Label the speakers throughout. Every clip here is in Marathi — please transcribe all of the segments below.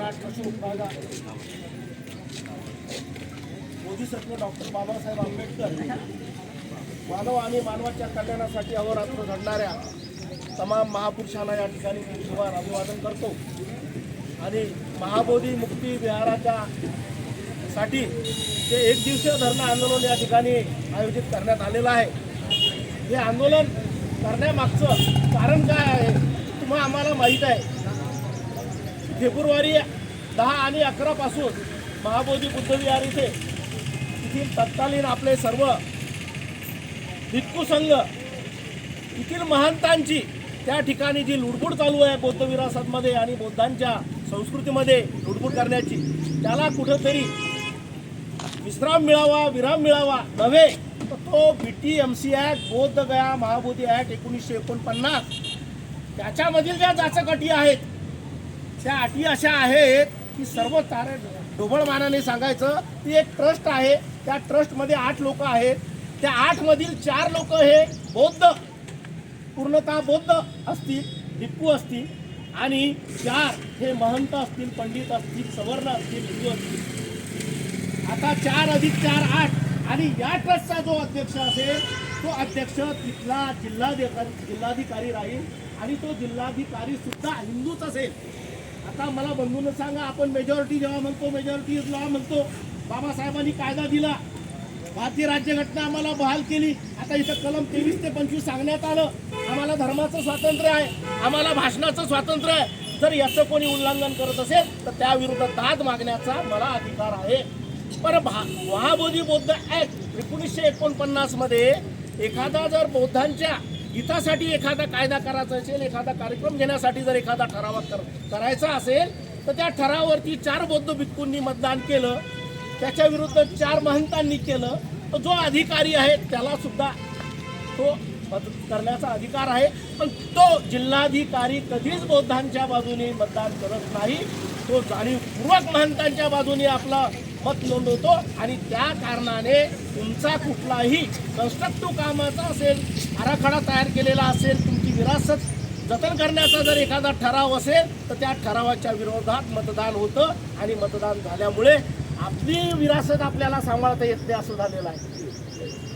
Speaker 1: महाराष्ट्र उपभागा बोधिसत्व डॉक्टर बाबासाहेब आंबेडकर मानव आणि मानवाच्या कल्याणासाठी अहोरात्र झडणाऱ्या तमाम महापुरुषांना या ठिकाणी शिवार अभिवादन करतो आणि महाबोधी मुक्ती विहाराच्या साठी ते एक दिवसीय धरणं आंदोलन या ठिकाणी आयोजित करण्यात आलेलं आहे। हे आंदोलन करण्यामागचं कारण काय आहे तुम्हाला आम्हाला माहीत आहे। फेब्रुवारी 10 आणि 11 पासून महाबोधी बुद्ध विहार इथे येथील तत्कालीन आपले सर्व भिक्खू संघ येथील महंतांची त्या ठिकाणी जी लुडबुड चालू आहे बौद्ध विरासतमध्ये आणि बौद्धांच्या संस्कृतीमध्ये लुडबुड करण्याची, त्याला कुठंतरी विश्राम मिळावा, विराम मिळावा नव्हे तर तो BTMC ॲक्ट, बौद्ध गया महाबोधी ॲक्ट 1949 त्याच्यामधील ज्या जाचक अटी आहेत त्या अटी अशा आहेत की सर्व तारे ढोबळ मानाने सांगायचं ती एक ट्रस्ट आहे। त्या ट्रस्टमध्ये 8 लोक आहेत। त्या 8 मधील 4 लोक हे बौद्ध पूर्णतः बौद्ध असतील, भिक्खू असतील आणि 4 हे महंत असतील, पंडित असतील, सवर्ण असतील, हिंदू असतील। आता 4 अधिक 4 8 आणि या ट्रस्टचा जो अध्यक्ष असेल तो अध्यक्ष तिथला जिल्हाधिकारी राहील आणि तो जिल्हाधिकारी सुद्धा हिंदूच असेल। आता मला बंधूंना सांगा, आपण मेजॉरिटी जेव्हा म्हणतो, मेजॉरिटी इज लॉ म्हणतो, बाबासाहेबांनी कायदा दिला, भारतीय राज्यघटना आम्हाला बहाल केली। आता इथं कलम 23 ते 25 सांगण्यात आलं आम्हाला धर्माचं स्वातंत्र्य आहे, आम्हाला भाषणाचं स्वातंत्र्य आहे। जर याचं कोणी उल्लंघन करत असेल तर त्याविरुद्ध दाद मागण्याचा मला अधिकार आहे। पण महाबोधी बौद्ध ॲक्ट 1949 मध्ये एखादा जर बौद्धांच्या हितासाठी एखादा कायदा करायचा असेल, एखादा कार्यक्रम घेण्यासाठी जर एखादा ठराव करायचा असेल तर त्या ठरावावरती 4 बौद्ध भिक्खूंनी मतदान केलं, त्याच्या विरुद्ध 4 महंतांनी केलं तर जो अधिकारी आहे त्याला सुद्धा तो करण्याचा अधिकार आहे। पण तो जिल्हाधिकारी कधीच बौद्धांच्या बाजूने मतदान करत नाही, तो जाणीवपूर्वक महंतांच्या बाजूने आपला मत नोंदवतो आणि त्या कारणाने तुमचा कुठलाही कन्स्ट्रक्टिव्ह कामाचा असेल, आराखडा तयार केलेला असेल, तुमची विरासत जतन करण्याचा जर एखादा ठराव असेल तर त्या ठरावाच्या विरोधात मतदान होतं आणि मतदान झाल्यामुळे आपली विरासत आपल्याला सांभाळता येत नाही असं झालेलं आहे।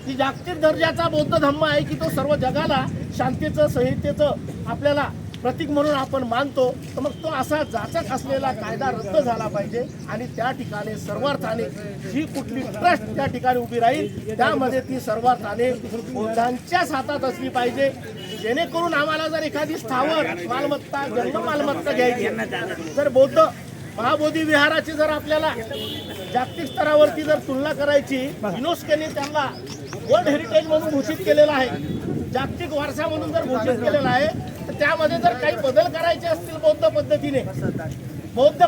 Speaker 1: की जागतिक दर्जाचा बौद्ध धम्म आहे की तो सर्व जगाला शांतीचं, संहितेचं आपल्याला प्रतीक म्हणून आपण मानतो, तर मग तो असा जाचक असलेला कायदा रद्द झाला पाहिजे आणि त्या ठिकाणी सर्वार्थाने जी कुठली ट्रस्ट त्या ठिकाणी उभी राहील त्यामध्ये ती सर्वार्थाने बौद्धांच्याच हातात असली पाहिजे, जेणेकरून आम्हाला जर एखादी स्थावर मालमत्ता, जंगम मालमत्ता घ्यायची, जर बौद्ध महाबोधी विहाराची जर आपल्याला जागतिक स्तरावरती जर तुलना करायची, युनेस्कोने त्यांना वर्ल्ड हेरिटेज म्हणून घोषित केलेलं आहे, जागतिक वारसा म्हणून जर घोषित केलेला आहे, तर त्यामध्ये जर काही बदल करायचे असतील बौद्ध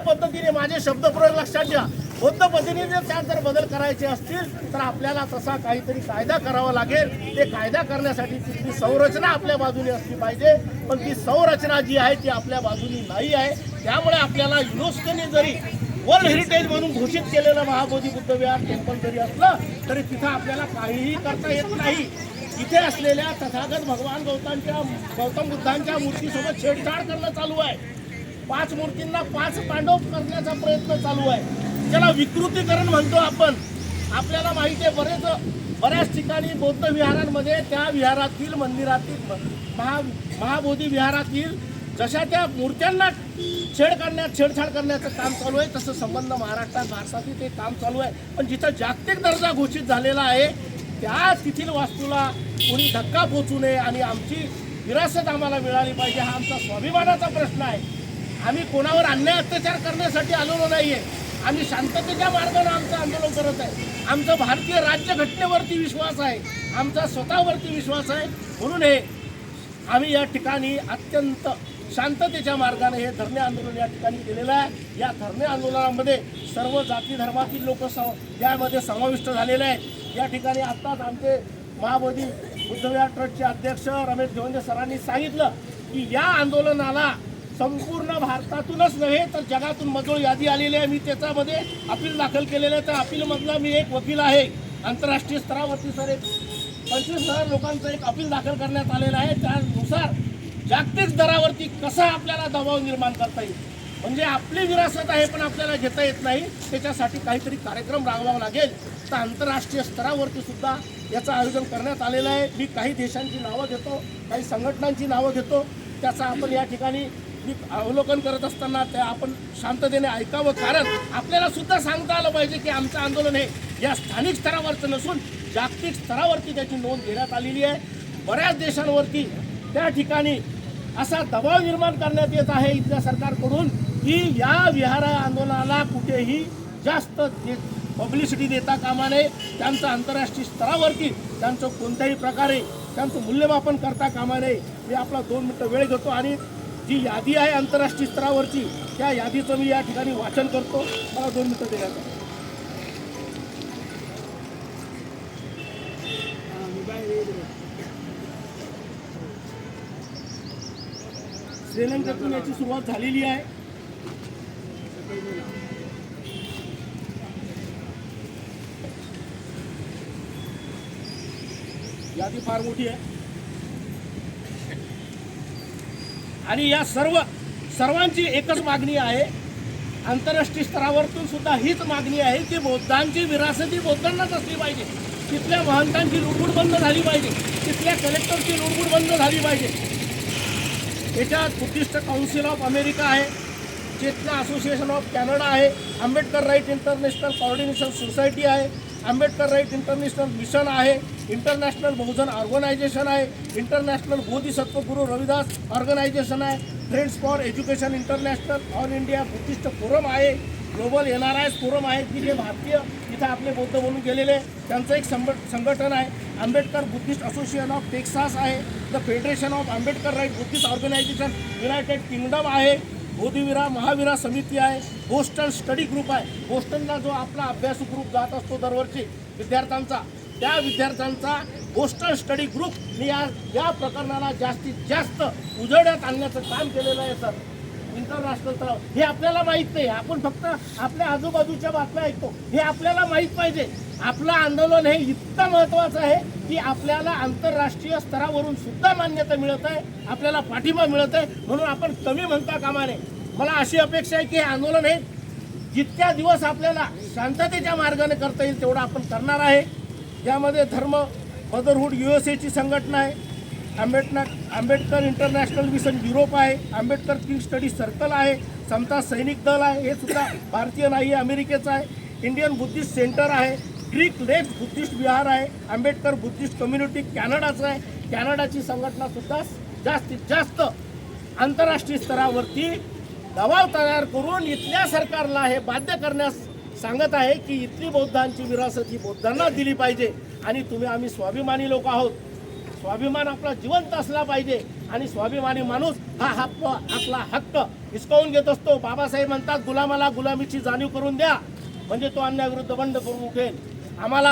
Speaker 1: पद्धतीने माझे शब्दप्रयोग लक्षात घ्या, बौद्ध पद्धतीने जर त्यात जर बदल करायचे असतील तर आपल्याला तसा काहीतरी कायदा करावा लागेल। ते कायदा करण्यासाठी तिथली संरचना आपल्या बाजूने असली पाहिजे, पण ती संरचना जी आहे ती आपल्या बाजूने नाही आहे। त्यामुळे आपल्याला युनेस्कोने जरी वर्ल्ड हेरिटेज म्हणून घोषित केलेलं महाबोधी बुद्ध विहार टेम्पल जरी असलं तरी तिथं आपल्याला काहीही करता येत नाही। इथे असलेल्या तथागत भगवान गौतम बुद्धांच्या मूर्तीसोबत छेडछाड करणं चालू आहे। 5 मूर्तींना 5 पांडव करण्याचा प्रयत्न चालू आहे, त्याला विकृतीकरण म्हणतो आपण। आपल्याला माहिती आहे बऱ्याच ठिकाणी बौद्ध विहारांमध्ये त्या विहारातील मंदिरातील महाबोधी विहारातील जशा त्या मूर्त्यांना छेडछाड करण्याचं काम चालू आहे, तसं संबंध भारतातील ते काम चालू आहे। पण जिथं जागतिक दर्जा घोषित झालेला आहे त्या तेथील वास्तूला कोणी धक्का पोचू नये आणि आमची विरासत आम्हाला मिळाली पाहिजे, हा आमचा स्वाभिमानाचा प्रश्न आहे। आम्ही कोणावर अन्याय अत्याचार करण्यासाठी आलेलो नाही आहे, आम्ही शांततेच्या मार्गाने आमचं आंदोलन करत आहे। आमचा भारतीय राज्यघटनेवरती विश्वास आहे, आमचा स्वतःवरती विश्वास आहे, म्हणून हे आम्ही या ठिकाणी अत्यंत शांततेच्या मार्गाने हे धरणे आंदोलन या ठिकाणी केलेलं आहे। या धरणे आंदोलनामध्ये सर्व जाती धर्मातील लोक यामध्ये समाविष्ट झालेले आहेत। या ठिकाणी आत्ताच आमचे महाबोधी बुद्ध विहार ट्रस्टचे अध्यक्ष रमेश घेवंदे सरांनी सांगितलं की या आंदोलनाला संपूर्ण भारतातूनच नव्हे तर जगातून मजोळ यादी आलेली आहे। मी त्याच्यामध्ये अपील दाखल केलेलं आहे, तर अपीलमधला मी एक वकील आहे। आंतरराष्ट्रीय स्तरावरती सर 25,000 लोकांचं एक अपील दाखल करण्यात आलेलं आहे। त्यानुसार जागतिक स्तरावरती कसा आपल्याला दबाव निर्माण करता येईल म्हणजे आपली विरासत आहे पण आपल्याला घेता येत नाही, त्याच्यासाठी काहीतरी कार्यक्रम राबवावा लागेल. तर आंतरराष्ट्रीय स्तरावरती सुद्धा याचं आयोजन करण्यात आलेलं आहे. मी काही देशांची नावं घेतो, काही संघटनांची नावं घेतो, त्याचा आपण या ठिकाणी मी अवलोकन करत असताना त्या आपण शांततेने ऐकावं. कारण आपल्याला सुद्धा सांगता आलं पाहिजे की आमचं आंदोलन हे या स्थानिक स्तरावरचं नसून जागतिक स्तरावरती त्याची नोंद घेण्यात आलेली आहे. बऱ्याच देशांवरती त्या ठिकाणी असा दबाव निर्माण करण्यात येत आहे इथल्या सरकारकडून की या विहार आंदोलनाला कुठेही जास्त पब्लिसिटी देता कामा नये. त्यांचं आंतरराष्ट्रीय स्तरावरती त्यांचं कोणत्याही प्रकारे त्यांचं मूल्यमापन करता कामा नये. मी आपला 2 मिनिटं वेळ घेतो आणि जी यादी आहे आंतरराष्ट्रीय स्तरावरची त्या यादीचं मी या ठिकाणी वाचन करतो. मला 2 मिनिटं देण्यात आली. श्रीलंकेतून याची सुरुवात झालेली आहे. यादी फार मोठी आहे आणि या सर्वांची एकच मागणी आहे. आंतरराष्ट्रीय स्तरावरतून सुद्धा हीच मागणी आहे की बौद्धांची विरासती बौद्धांनाच असली पाहिजे. तिथल्या महंतांची लुडबुड बंद झाली पाहिजे, तिथल्या कलेक्टरची लुडबुड बंद झाली पाहिजे. याच्यात बुद्धिस्ट काउन्सिल ऑफ अमेरिका आहे, चेतना असोसिएशन ऑफ कॅनडा आहे, Ambedkar right international coordination society आहे, आंबेडकर राईट इंटरनॅशनल मिशन आहे, इंटरनॅशनल बहुजन ऑर्गनायझेशन आहे, इंटरनॅशनल बोधिसत्व गुरु रविदास ऑर्गनायझेशन आहे, friends for education international, all India Buddhist forum आहे, ग्लोबल NRIs फोरम आहे की जे भारतीय इथं आपले बौद्ध म्हणून गेलेले त्यांचं एक संघटन आहे, Ambedkar Buddhist association of Texas आहे, the federation of Ambedkarite Buddhist organisation United Kingdom आहे, बोधिविरा महावीरा समिती आहे, बोस्टन स्टडी ग्रुप आहे. बोस्टनला जो आपला अभ्यासू ग्रुप जात असतो दरवर्षी विद्यार्थ्यांचा, त्या विद्यार्थ्यांचा बोस्टन स्टडी ग्रुपने या प्रकरणाला जास्तीत जास्त उजेडात आणण्याचं काम केलेलं आहे. सर इंटरनॅशनल स्तरावर हे आपल्याला माहीत नाही, आपण फक्त आपल्या आजूबाजूच्या बातम्या ऐकतो. हे आपल्याला माहीत पाहिजे. आपलं आंदोलन हे इतकं महत्त्वाचं आहे की आपल्याला आंतरराष्ट्रीय स्तरावरून सुद्धा मान्यता मिळत आहे, आपल्याला पाठिंबा मिळत आहे. म्हणून आपण कमी म्हणता कामा नये. मला अशी अपेक्षा आहे की हे आंदोलन हे जितक्या दिवस आपल्याला शांततेच्या मार्गाने करता येईल तेवढं आपण करणार आहे. यामध्ये धर्म मदरहूड USAची संघटना आहे, आंबेडकर इंटरनॅशनल मिशन युरोप आहे, आंबेडकर किंग स्टडी सर्कल आहे, समता सैनिक दल आहे, हे सुद्धा भारतीय नाही आहे, अमेरिकेचं आहे, इंडियन बुद्धिस्ट सेंटर आहे, ग्रीक लेफ्ट बुद्धिस्ट विहार आहे, आंबेडकर बुद्धिस्ट कम्युनिटी कॅनडाचं आहे. कॅनडाची संघटना सुद्धा जास्तीत जास्त आंतरराष्ट्रीय स्तरावरती दबाव तयार करून इथल्या सरकारला हे बाध्य करण्यास सांगत आहे की इथली बौद्धांची विरासत ही बौद्धांना दिली पाहिजे. आणि आम्ही स्वाभिमानी लोक आहोत, स्वाभिमान आपला जिवंत असला पाहिजे आणि स्वाभिमानी माणूस हा आपला हक्क हिसकावून घेत असतो. बाबासाहेब म्हणतात गुलामाला गुलामीची जाणीव करून द्या म्हणजे तो अन्यायाविरुद्ध बंड करून उठेल. आम्हाला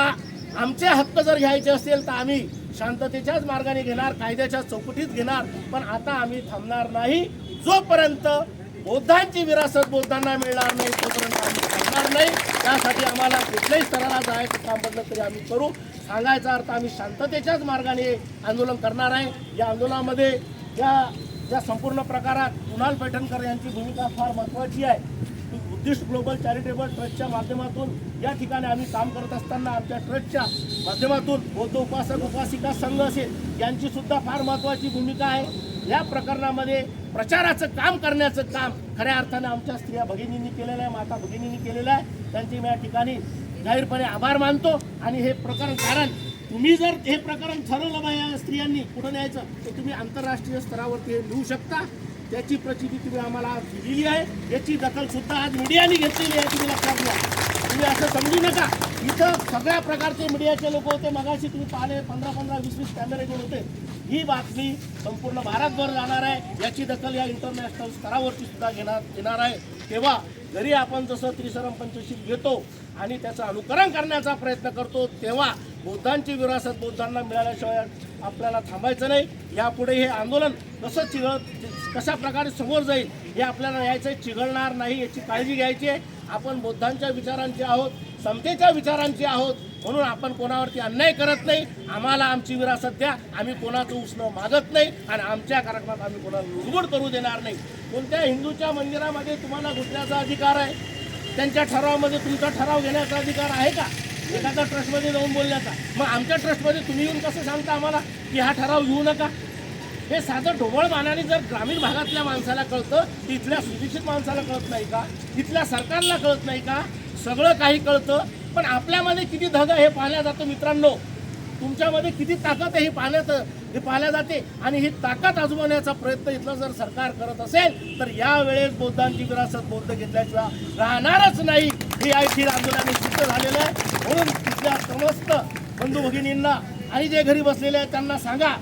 Speaker 1: आमचे हक्क जर घ्यायचे असेल तर आम्ही शांततेच्याच मार्गाने घेणार, कायद्याच्या चौकटीत घेणार. पण आता आम्ही थांबणार नाही. जोपर्यंत बौद्धांची विरासत बौद्धांना मिळणार नाही तोपर्यंत आम्ही थांबणार नाही. त्यासाठी आम्हाला कुठल्याही स्तराला जायचं काम पडलं तरी आम्ही करू. सांगायचा अर्थ आम्ही शांततेच्याच मार्गाने आंदोलन करणार आहे. या आंदोलनामध्ये या संपूर्ण प्रकारात कुणाल पैठणकर यांची भूमिका फार महत्त्वाची आहे. बुद्धिस्ट ग्लोबल चॅरिटेबल ट्रस्टच्या माध्यमातून या ठिकाणी आम्ही काम करत असताना आमच्या ट्रस्टच्या माध्यमातून बौद्ध उपासक उपासिका संघ असेल यांची सुद्धा फार महत्त्वाची भूमिका आहे. या प्रकरणामध्ये प्रचाराचं काम करण्याचं काम खऱ्या अर्थाने आमच्या स्त्रिया भगिनींनी केलेलं आहे, माता भगिनींनी केलेलं आहे. त्यांची मी या ठिकाणी जाहीरपणे आभार मानतो. आणि हे प्रकरण कारण तुम्ही जर हे प्रकरण ठरवलं पाहिजे स्त्रियांनी कुठं न्यायचं तर तुम्ही आंतरराष्ट्रीय स्तरावरती हे लिहू शकता. त्याची प्रचिती तुम्ही आम्हाला दिलेली आहे. याची दखल सुद्धा आज मीडियाने घेतलेली आहे. तुम्ही लक्षात घ्या. तुम्ही असं समजू नका इथं सगळ्या प्रकारचे मीडियाचे लोक होते. मगाशी तुम्ही पाहिले 15-20 कॅमेरे घेऊन होते. ही बातमी संपूर्ण भारतभर जाणार आहे. याची दखल या इंटरनॅशनल स्तरावरती सुद्धा घेणार आहे. तेव्हा जरी आपण जसं त्रिशरम पंचशील घेतो आणि त्याचं अनुकरण करण्याचा प्रयत्न करतो तेव्हा बौद्धांची विरासत बौद्धांना मिळाल्याशिवाय आपल्याला थांबायचं नाही. यापुढे हे आंदोलन कशा प्रकारे समोर जाईल हे आपल्याला यायचं चिघळणार नाही याची काळजी घ्यायची आहे. आपण बौद्धांच्या विचारांचे आहोत, समतेच्या विचारांचे आहोत. म्हणून आपण कोणावरती अन्याय करत नाही. आम्हाला आमची विरासत द्या. आम्ही कोणाचं उसणं मागत नाही आणि आमच्या कार्यक्रमात आम्ही कोणाला लुडबुड करू देणार नाही. कोणत्या हिंदूच्या मंदिरामध्ये तुम्हाला घुसण्याचा अधिकार आहे? त्यांच्या ठरावामध्ये तुमचा ठराव घेण्याचा अधिकार आहे का? एखाद्या ट्रस्टमध्ये जाऊन बोलण्याचा. मग आमच्या ट्रस्टमध्ये तुम्ही येऊन कसं सांगता आम्हाला की हा ठराव घेऊ नका? हे साधं ढोबळ मानाने जर ग्रामीण भागातल्या माणसाला कळतं, इथल्या सुशिक्षित माणसाला कळत नाही का? इथल्या सरकारला कळत नाही का? सगळं काही कळतं, पण आपल्यामध्ये किती धग आहे हे पाहिलं जातं मित्रांनो. तुमच्यामध्ये किती ताकद आहे हे पाहिल्या जाते. आणि ही ताकद आजमावण्याचा प्रयत्न इथलं जर सरकार करत असेल तर यावेळेस बौद्धांची विरासत बौद्ध घेतल्याशिवाय राहणारच नाही. हे ऐशी आंदोलनाने सिद्ध झालेलं आहे. म्हणून तिथल्या समस्त बंधू भगिनींना आणि जे घरी बसलेले आहेत त्यांना सांगा,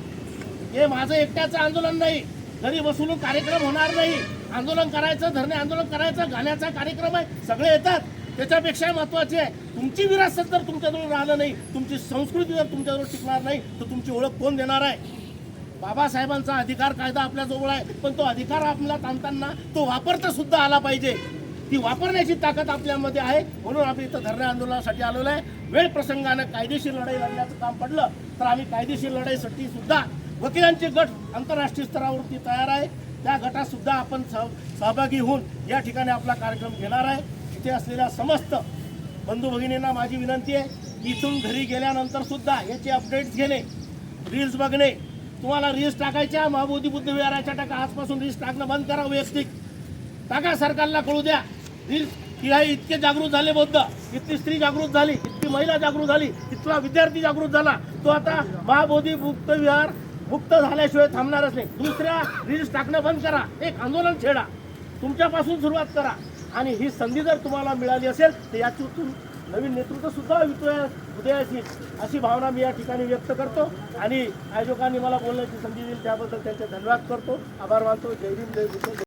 Speaker 1: हे माझं एकट्याचं आंदोलन नाही. घरी बसून कार्यक्रम होणार नाही. आंदोलन करायचं, धरणे आंदोलन करायचं, गाण्याचा कार्यक्रम आहे, सगळे येतात. त्याच्यापेक्षा महत्त्वाचे आहे तुमची विरासत जर तुमच्याजवळ राहिलं नाही, तुमची संस्कृती जर तुमच्याजवळ टिकणार नाही, तर तुमची ओळख कोण देणार आहे? बाबासाहेबांचा अधिकार कायदा आपल्याजवळ आहे, पण तो अधिकार आपल्याला ताणताना तो वापरता सुद्धा आला पाहिजे. ती वापरण्याची ताकद आपल्यामध्ये आहे. म्हणून आम्ही इथं धरणे आंदोलनासाठी आलेलो आहे. वेळ प्रसंगानं कायदेशीर लढाई लढण्याचं काम पडलं तर आम्ही कायदेशीर लढाईसाठी सुद्धा वकिलांचे गट आंतरराष्ट्रीय स्तरावरती तयार आहे. त्या गटात सुद्धा आपण सहभागी होऊन या ठिकाणी आपला कार्यक्रम घेणार आहे. इथे असलेल्या समस्त बंधू भगिनींना माझी विनंती आहे की इथून घरी गेल्यानंतर सुद्धा याचे अपडेट्स घेणे, रील्स बघणे. तुम्हाला रील्स टाकायच्या महाबोधी बुद्ध विहाराच्या टाका. आजपासून रील्स टाकणं बंद करा. वैयक्तिक टाका, सरकारला कळू द्या. रील्स की हे इतके जागृत झाले बौद्ध, इतकी स्त्री जागृत झाली, इतकी महिला जागृत झाली, इथला विद्यार्थी जागृत झाला, तो आता महाबोधी बुद्ध विहार मुक्त झाल्याशिवाय थांबणारच नाही. दुसऱ्या रील्स टाकणं बंद करा. एक आंदोलन छेडा, तुमच्यापासून सुरुवात करा. आणि ही संधी जर तुम्हाला मिळाली असेल तर यातून नवीन नेतृत्व सुद्धा उदयास येईल अशी भावना मी या ठिकाणी व्यक्त करतो. आणि आयोजकांनी मला बोलण्याची संधी दिली त्याबद्दल त्यांचे धन्यवाद करतो, आभार मानतो. जय भीम, जय बुद्ध.